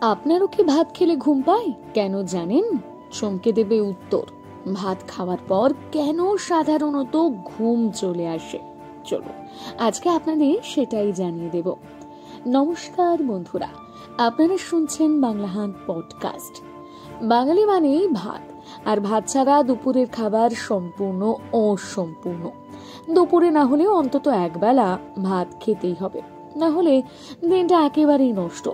আপনারও কি ভাত খেলে ঘুম পায়? কেন জানেন? চমকে দেবে উত্তর। ভাত খাওয়ার পর কেন সাধারণত ঘুম চলে আসে, চলো আজকে আপনাদের সেটাই জানিয়ে দেব। নমস্কার বন্ধুরা, আপনারা শুনছেন বাংলা হান্ট পডকাস্ট। বাঙালি মানেই ভাত, আর ভাত ছাড়া দুপুরের খাবার সম্পূর্ণ অসম্পূর্ণ। দুপুরে না হলেও অন্তত একবেলা ভাত খেতেই হবে, না হলে দিনটা একেবারেই নষ্ট।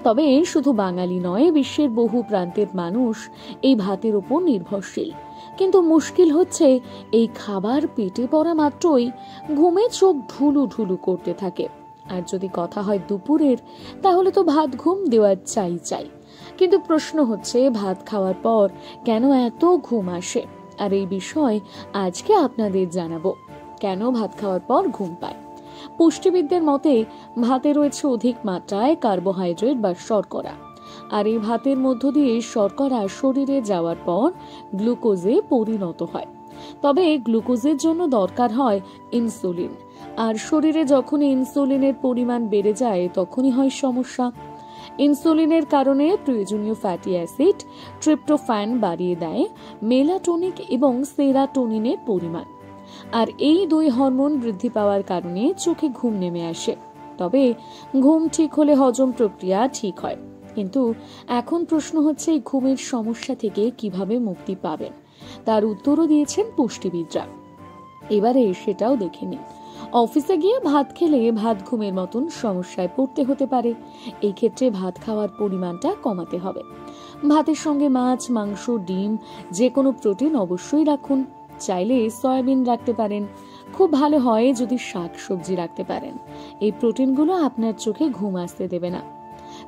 তবে শুধু বাঙালি নয়, বিশ্বের বহু প্রান্তের মানুষ এই ভাতের উপর নির্ভরশীল। কিন্তু মুশকিল হচ্ছে, এই খাবার পেটে পড়া মাত্রই ঘুমে চোখ ঢুলু ঢুলু করতে থাকে। আর যদি কথা হয় দুপুরের, তাহলে তো ভাত ঘুম দেওয়ার চাই। কিন্তু প্রশ্ন হচ্ছে, ভাত খাওয়ার পর কেন এত ঘুম আসে? আর এই বিষয় আজকে আপনাদের জানাবো, কেন ভাত খাওয়ার পর ঘুম পায়। পুষ্টিবিদদের মতে ভাতে রয়েছে অধিক মাত্রায় কার্বোহাইড্রেট বা শর্করা, আর এই ভাতের মধ্য দিয়ে শর্করা শরীরে যাওয়ার পর গ্লুকোজে পরিণত হয়। তবে গ্লুকোজের জন্য দরকার হয় ইনসুলিন, আর শরীরে যখন ইনসুলিনের পরিমাণ বেড়ে যায় তখনই হয় সমস্যা। ইনসুলিনের কারণে প্রয়োজনীয় ফ্যাটি অ্যাসিড, ট্রিপ্টোফ্যান বাড়িয়ে দেয় মেলাটোনিক এবং সেরাটোনিনের পরিমাণ, আর এই দুই হরমোন বৃদ্ধি পাওয়ার কারণে চোখে ঘুম নেমে আসে। তবে ঘুম ঠিক হলে হজম প্রক্রিয়া ঠিক হয়। কিন্তু এখন প্রশ্ন হচ্ছে, এই ঘুমের সমস্যা থেকে কিভাবে মুক্তি পাবেন? তার উত্তরও দিয়েছেন পুষ্টিবিদরা। এবারে সেটাও দেখে নিন। অফিসে গিয়ে ভাত খেলে ভাত ঘুমের মতন সমস্যায় পড়তে হতে পারে। এই ক্ষেত্রে ভাত খাওয়ার পরিমাণটা কমাতে হবে। ভাতের সঙ্গে মাছ, মাংস, ডিম, যে কোনো প্রোটিন অবশ্যই রাখুন। চাইলে সয়াবিন রাখতে পারেন। খুব ভালো হয় যদি শাক সবজি রাখতে পারেন। এই প্রোটিনগুলো আপনার চোখে ঘুম আসতে দেবে না।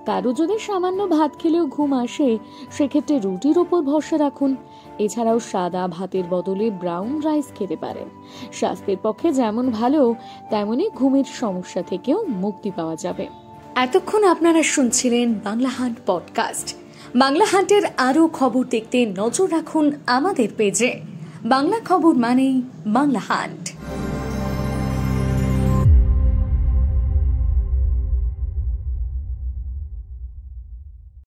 কারো যদি সামান্য ভাত খেলেও ঘুম আসে, সেক্ষেত্রে রুটির উপর ভরসা রাখুন। এছাড়াও সাদা ভাতের বদলে ব্রাউন রাইস খেতে পারেন। স্বাস্থ্যের পক্ষে যেমন ভালো, তেমনি ঘুমের সমস্যা থেকেও মুক্তি পাওয়া যাবে। এতক্ষণ আপনারা শুনছিলেন বাংলা হান্ট পডকাস্ট। বাংলা হান্টের আরো খবর দেখতে নজর রাখুন আমাদের পেজে। বাংলা খবর মানেই বাংলা হান্ট।